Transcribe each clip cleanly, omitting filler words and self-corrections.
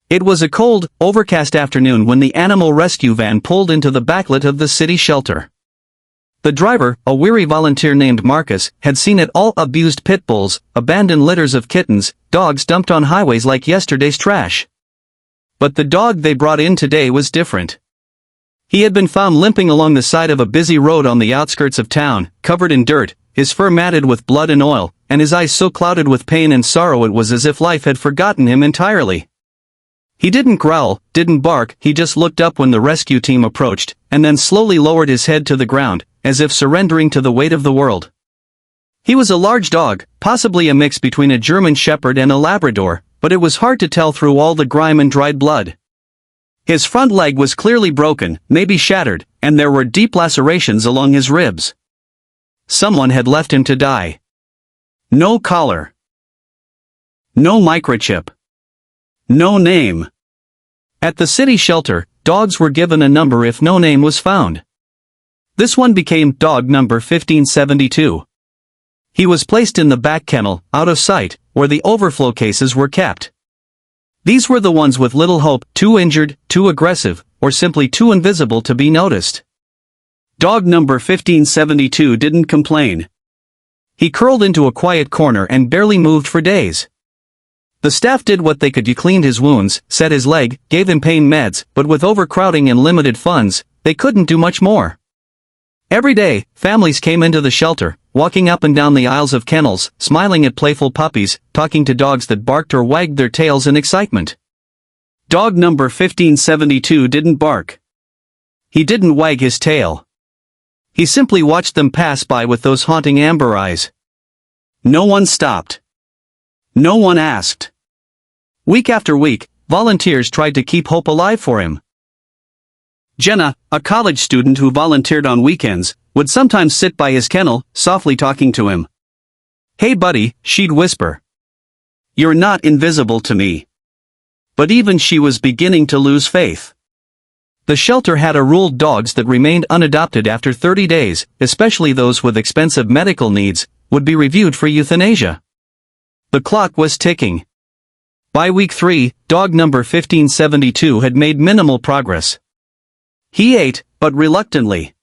It was a cold, overcast afternoon when the animal rescue van pulled into the backlit of the city shelter. The driver, a weary volunteer named Marcus, had seen it all: abused pit bulls, abandoned litters of kittens, dogs dumped on highways like yesterday's trash. But the dog they brought in today was different. He had been found limping along the side of a busy road on the outskirts of town, covered in dirt, his fur matted with blood and oil, and his eyes so clouded with pain and sorrow it was as if life had forgotten him entirely. He didn't growl, didn't bark, he just looked up when the rescue team approached, and then slowly lowered his head to the ground, as if surrendering to the weight of the world. He was a large dog, possibly a mix between a German Shepherd and a Labrador, but it was hard to tell through all the grime and dried blood. His front leg was clearly broken, maybe shattered, and there were deep lacerations along his ribs. Someone had left him to die. No collar. No microchip. No name. At the city shelter, dogs were given a number if no name was found. This one became dog number 1572. He was placed in the back kennel, out of sight, where the overflow cases were kept. These were the ones with little hope, too injured, too aggressive, or simply too invisible to be noticed. Dog number 1572 didn't complain. He curled into a quiet corner and barely moved for days. The staff did what they could. He cleaned his wounds, set his leg, gave him pain meds, but with overcrowding and limited funds, they couldn't do much more. Every day, families came into the shelter, walking up and down the aisles of kennels, smiling at playful puppies, talking to dogs that barked or wagged their tails in excitement. Dog number 1572 didn't bark. He didn't wag his tail. He simply watched them pass by with those haunting amber eyes. No one stopped. No one asked. Week after week, volunteers tried to keep hope alive for him. Jenna, a college student who volunteered on weekends, would sometimes sit by his kennel, softly talking to him. "Hey buddy," she'd whisper. "You're not invisible to me." But even she was beginning to lose faith. The shelter had a rule: dogs that remained unadopted after 30 days, especially those with expensive medical needs, would be reviewed for euthanasia. The clock was ticking. By week 3, dog number 1572 had made minimal progress. He ate, but reluctantly.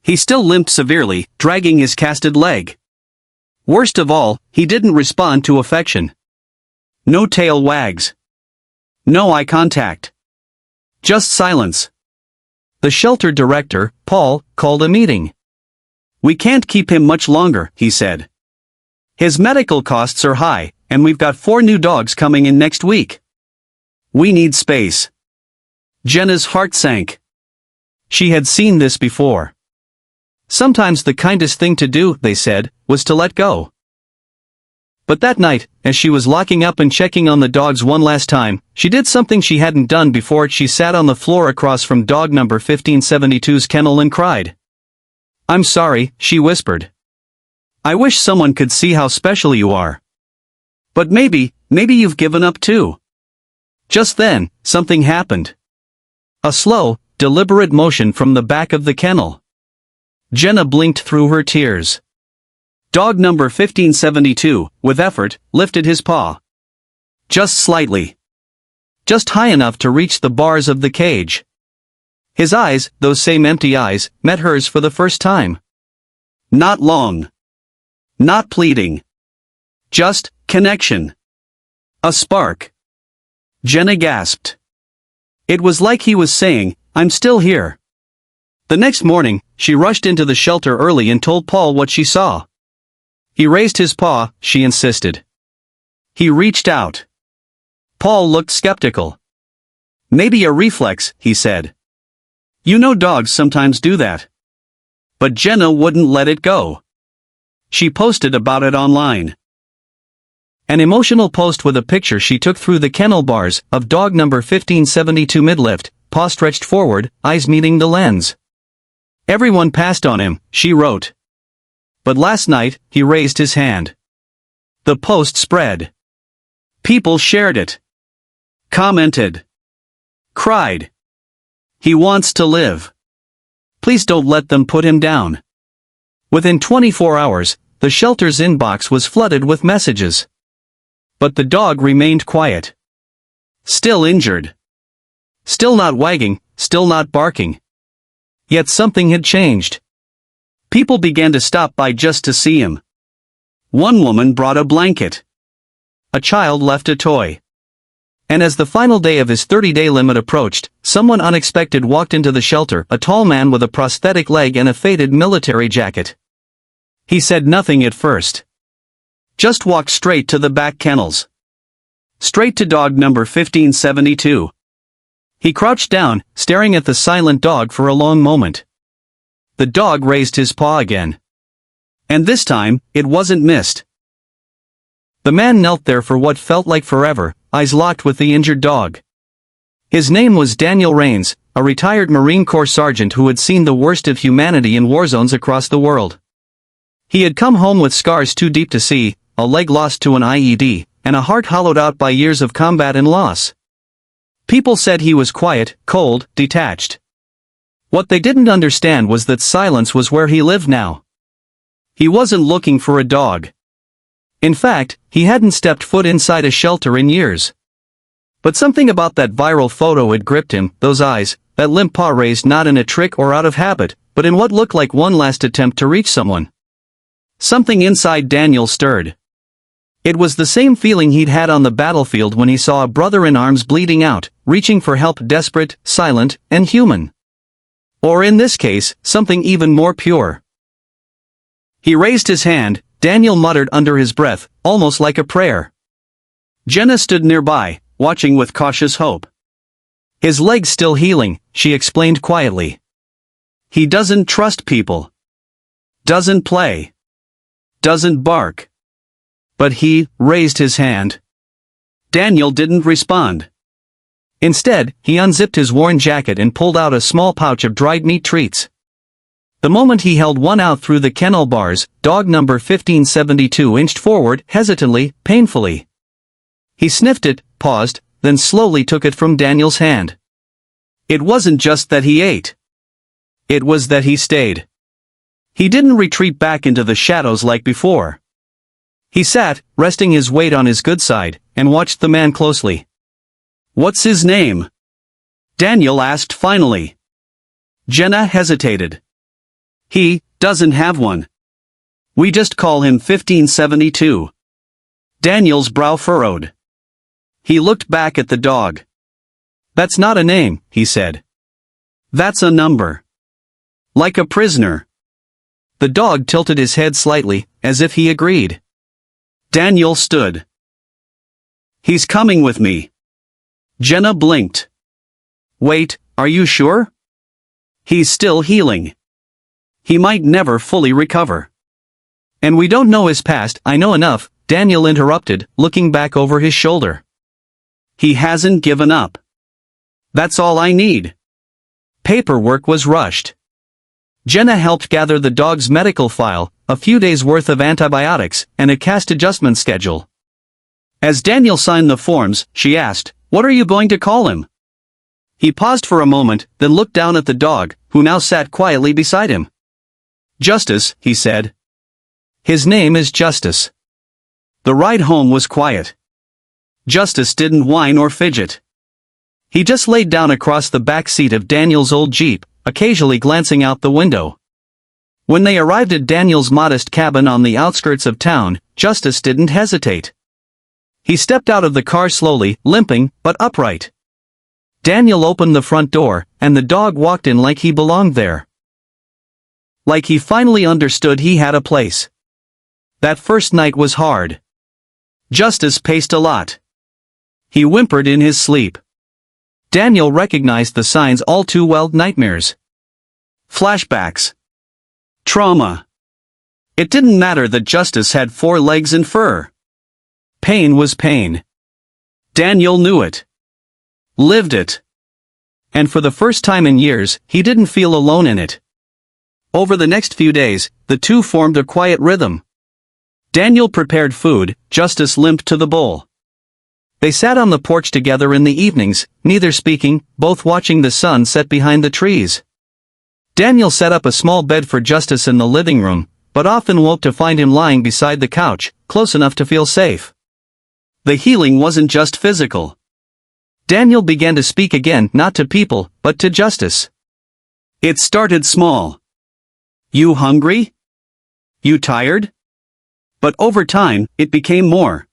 He still limped severely, dragging his casted leg. Worst of all, he didn't respond to affection. No tail wags. No eye contact. Just silence. The shelter director, Paul, called a meeting. "We can't keep him much longer," he said. "His medical costs are high, and we've got 4 new dogs coming in next week. We need space." Jenna's heart sank. She had seen this before. Sometimes the kindest thing to do, they said, was to let go. But that night, as she was locking up and checking on the dogs one last time, she did something she hadn't done before. She sat on the floor across from dog number 1572's kennel and cried. "I'm sorry," she whispered. "I wish someone could see how special you are. But maybe you've given up too." Just then, something happened. A slow, deliberate motion from the back of the kennel. Jenna blinked through her tears. Dog number 1572, with effort, lifted his paw. Just slightly. Just high enough to reach the bars of the cage. His eyes, those same empty eyes, met hers for the first time. Not long. Not pleading. Just connection. A spark. Jenna gasped. It was like he was saying, "I'm still here." The next morning, she rushed into the shelter early and told Paul what she saw. He raised his paw, she insisted. He reached out. Paul looked skeptical. "Maybe a reflex," he said. "You know dogs sometimes do that." But Jenna wouldn't let it go. She posted about it online. An emotional post with a picture she took through the kennel bars of dog number 1572 mid-lift, paw stretched forward, eyes meeting the lens. "Everyone passed on him," she wrote. But last night, he raised his hand. The post spread. People shared it. Commented. Cried. "He wants to live. Please don't let them put him down." Within 24 hours, the shelter's inbox was flooded with messages. But the dog remained quiet. Still injured. Still not wagging, still not barking. Yet something had changed. People began to stop by just to see him. One woman brought a blanket. A child left a toy. And as the final day of his 30-day limit approached, someone unexpected walked into the shelter, a tall man with a prosthetic leg and a faded military jacket. He said nothing at first. Just walked straight to the back kennels. Straight to dog number 1572. He crouched down, staring at the silent dog for a long moment. The dog raised his paw again. And this time, it wasn't missed. The man knelt there for what felt like forever, eyes locked with the injured dog. His name was Daniel Rains, a retired Marine Corps sergeant who had seen the worst of humanity in war zones across the world. He had come home with scars too deep to see, a leg lost to an IED, and a heart hollowed out by years of combat and loss. People said he was quiet, cold, detached. What they didn't understand was that silence was where he lived now. He wasn't looking for a dog. In fact, he hadn't stepped foot inside a shelter in years. But something about that viral photo had gripped him, those eyes, that limp paw raised not in a trick or out of habit, but in what looked like one last attempt to reach someone. Something inside Daniel stirred. It was the same feeling he'd had on the battlefield when he saw a brother in arms bleeding out, reaching for help, desperate, silent, and human. Or in this case, something even more pure. He raised his hand, Daniel muttered under his breath, almost like a prayer. Jenna stood nearby, watching with cautious hope. His leg's still healing, she explained quietly. He doesn't trust people. Doesn't play. Doesn't bark. But he raised his hand. Daniel didn't respond. Instead, he unzipped his worn jacket and pulled out a small pouch of dried meat treats. The moment he held one out through the kennel bars, dog number 1572 inched forward, hesitantly, painfully. He sniffed it, paused, then slowly took it from Daniel's hand. It wasn't just that he ate. It was that he stayed. He didn't retreat back into the shadows like before. He sat, resting his weight on his good side, and watched the man closely. "What's his name?" Daniel asked finally. Jenna hesitated. "He doesn't have one. We just call him 1572. Daniel's brow furrowed. He looked back at the dog. "That's not a name," he said. "That's a number. Like a prisoner." The dog tilted his head slightly, as if he agreed. Daniel stood. "He's coming with me." Jenna blinked. "Wait, are you sure? He's still healing. He might never fully recover. And we don't know his past." "I know enough," Daniel interrupted, looking back over his shoulder. "He hasn't given up. That's all I need." Paperwork was rushed. Jenna helped gather the dog's medical file, a few days' worth of antibiotics, and a cast adjustment schedule. As Daniel signed the forms, she asked, "What are you going to call him?" He paused for a moment, then looked down at the dog, who now sat quietly beside him. "Justice," he said. "His name is Justice." The ride home was quiet. Justice didn't whine or fidget. He just laid down across the back seat of Daniel's old Jeep, occasionally glancing out the window. When they arrived at Daniel's modest cabin on the outskirts of town, Justice didn't hesitate. He stepped out of the car slowly, limping, but upright. Daniel opened the front door, and the dog walked in like he belonged there. Like he finally understood he had a place. That first night was hard. Justice paced a lot. He whimpered in his sleep. Daniel recognized the signs all too well: nightmares. Flashbacks. Trauma. It didn't matter that Justice had 4 legs and fur. Pain was pain. Daniel knew it. Lived it. And for the first time in years, he didn't feel alone in it. Over the next few days, the two formed a quiet rhythm. Daniel prepared food, Justice limped to the bowl. They sat on the porch together in the evenings, neither speaking, both watching the sun set behind the trees. Daniel set up a small bed for Justice in the living room, but often woke to find him lying beside the couch, close enough to feel safe. The healing wasn't just physical. Daniel began to speak again, not to people, but to Justice. It started small. You hungry? You tired? But over time, it became more.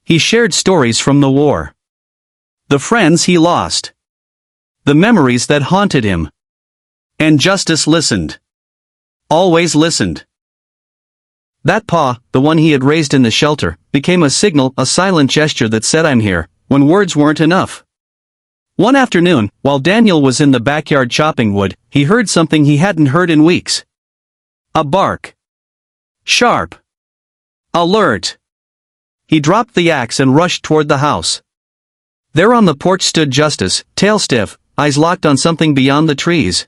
He shared stories from the war. The friends he lost. The memories that haunted him. And Justice listened. Always listened. That paw, the one he had raised in the shelter, became a signal, a silent gesture that said I'm here, when words weren't enough. One afternoon, while Daniel was in the backyard chopping wood, he heard something he hadn't heard in weeks. A bark. Sharp. Alert. He dropped the axe and rushed toward the house. There on the porch stood Justice, tail stiff, eyes locked on something beyond the trees.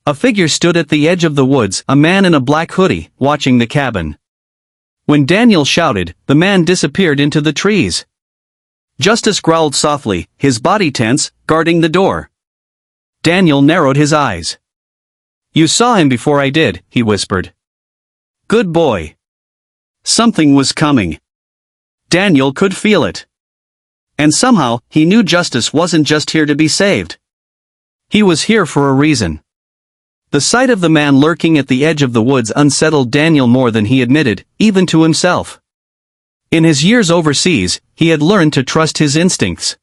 A figure stood at the edge of the woods, a man in a black hoodie, watching the cabin. When Daniel shouted, the man disappeared into the trees. Justice growled softly, his body tense, guarding the door. Daniel narrowed his eyes. You saw him before I did, he whispered. Good boy. Something was coming. Daniel could feel it. And somehow, he knew Justice wasn't just here to be saved. He was here for a reason. The sight of the man lurking at the edge of the woods unsettled Daniel more than he admitted, even to himself. In his years overseas, he had learned to trust his instincts.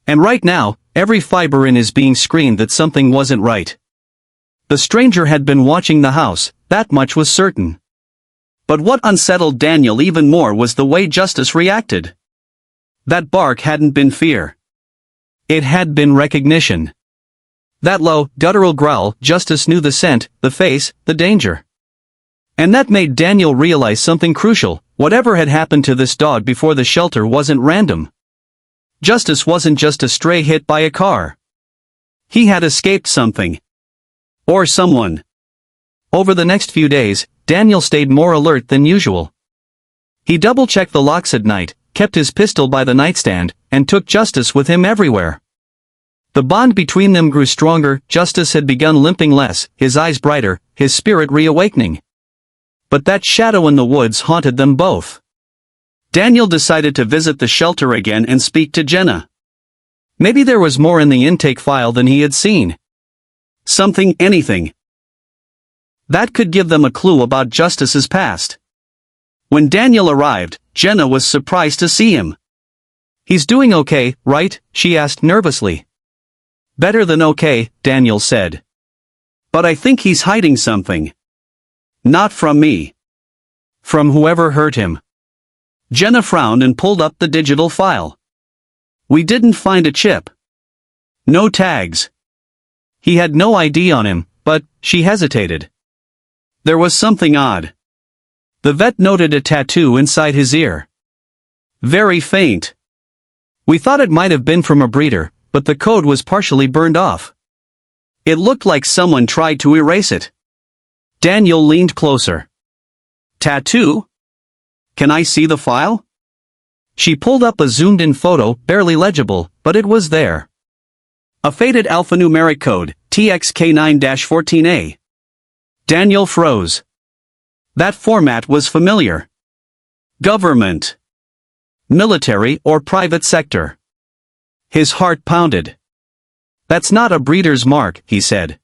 And right now, every fiber in his being screamed that something wasn't right. The stranger had been watching the house, that much was certain. But what unsettled Daniel even more was the way Justice reacted. That bark hadn't been fear. It had been recognition. That low, guttural growl, Justice knew the scent, the face, the danger. And that made Daniel realize something crucial: whatever had happened to this dog before the shelter wasn't random. Justice wasn't just a stray hit by a car. He had escaped something. Or someone. Over the next few days, Daniel stayed more alert than usual. He double-checked the locks at night, kept his pistol by the nightstand, and took Justice with him everywhere. The bond between them grew stronger. Justice had begun limping less, his eyes brighter, his spirit reawakening. But that shadow in the woods haunted them both. Daniel decided to visit the shelter again and speak to Jenna. Maybe there was more in the intake file than he had seen. Something, anything. That could give them a clue about Justice's past. When Daniel arrived, Jenna was surprised to see him. He's doing okay, right? She asked nervously. Better than okay, Daniel said. But I think he's hiding something. Not from me. From whoever hurt him. Jenna frowned and pulled up the digital file. We didn't find a chip. No tags. He had no ID on him, but, she hesitated. There was something odd. The vet noted a tattoo inside his ear. Very faint. We thought it might have been from a breeder, but the code was partially burned off. It looked like someone tried to erase it. Daniel leaned closer. Tattoo? Can I see the file? She pulled up a zoomed-in photo, barely legible, but it was there. A faded alphanumeric code, TXK9-14A. Daniel froze. That format was familiar. Government. Military or private sector. His heart pounded. That's not a breeder's mark, he said.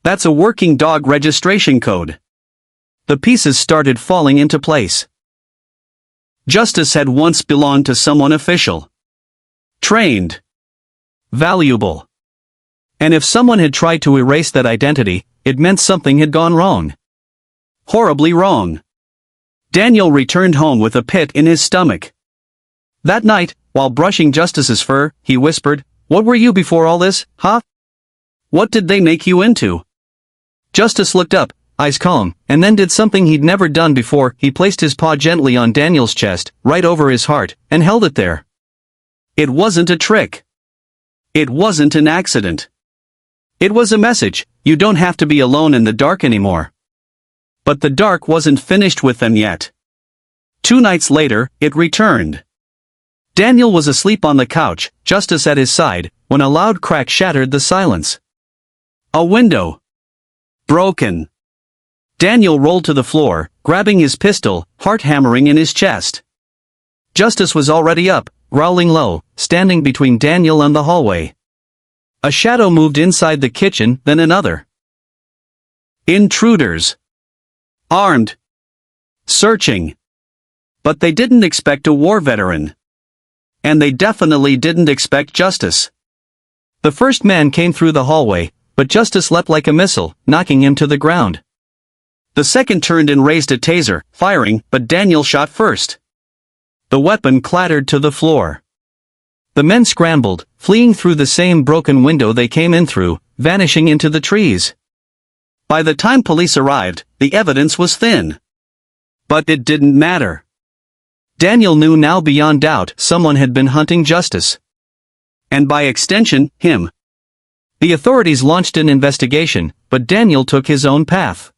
That's a working dog registration code. The pieces started falling into place. Justice had once belonged to someone official. Trained. Valuable. And if someone had tried to erase that identity, it meant something had gone wrong. Horribly wrong. Daniel returned home with a pit in his stomach. That night, while brushing Justice's fur, he whispered, "What were you before all this, huh? What did they make you into?" Justice looked up, eyes calm, and then did something he'd never done before. He placed his paw gently on Daniel's chest, right over his heart, and held it there. It wasn't a trick. It wasn't an accident. It was a message: you don't have to be alone in the dark anymore. But the dark wasn't finished with them yet. 2 nights later, it returned. Daniel was asleep on the couch, Justice at his side, when a loud crack shattered the silence. A window. Broken. Daniel rolled to the floor, grabbing his pistol, heart hammering in his chest. Justice was already up, growling low, standing between Daniel and the hallway. A shadow moved inside the kitchen, then another. Intruders. Armed. Searching. But they didn't expect a war veteran. And they definitely didn't expect Justice. The first man came through the hallway, but Justice leapt like a missile, knocking him to the ground. The second turned and raised a taser, firing, but Daniel shot first. The weapon clattered to the floor. The men scrambled, fleeing through the same broken window they came in through, vanishing into the trees. By the time police arrived, the evidence was thin. But it didn't matter. Daniel knew now beyond doubt someone had been hunting Justice. And by extension, him. The authorities launched an investigation, but Daniel took his own path.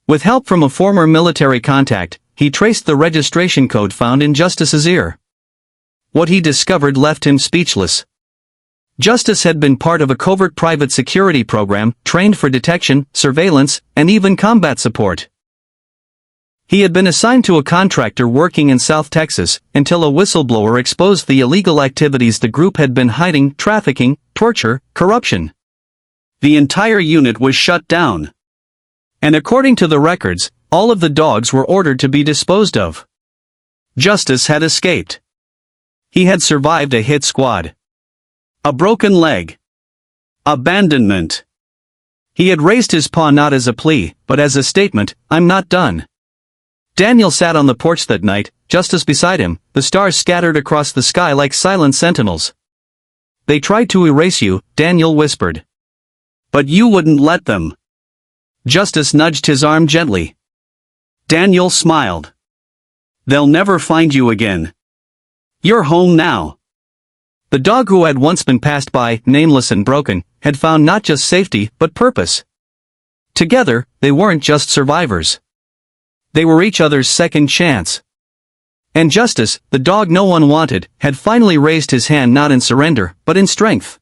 With help from a former military contact, he traced the registration code found in Justice's ear. What he discovered left him speechless. Justice had been part of a covert private security program, trained for detection, surveillance, and even combat support. He had been assigned to a contractor working in South Texas, until a whistleblower exposed the illegal activities the group had been hiding: trafficking, torture, corruption. The entire unit was shut down. And according to the records, all of the dogs were ordered to be disposed of. Justice had escaped. He had survived a hit squad. A broken leg. Abandonment. He had raised his paw not as a plea, but as a statement: I'm not done. Daniel sat on the porch that night, Justice beside him, the stars scattered across the sky like silent sentinels. They tried to erase you, Daniel whispered. But you wouldn't let them. Justice nudged his arm gently. Daniel smiled. They'll never find you again. You're home now. The dog who had once been passed by, nameless and broken, had found not just safety, but purpose. Together, they weren't just survivors. They were each other's second chance. And Justice, the dog no one wanted, had finally raised his hand not in surrender, but in strength.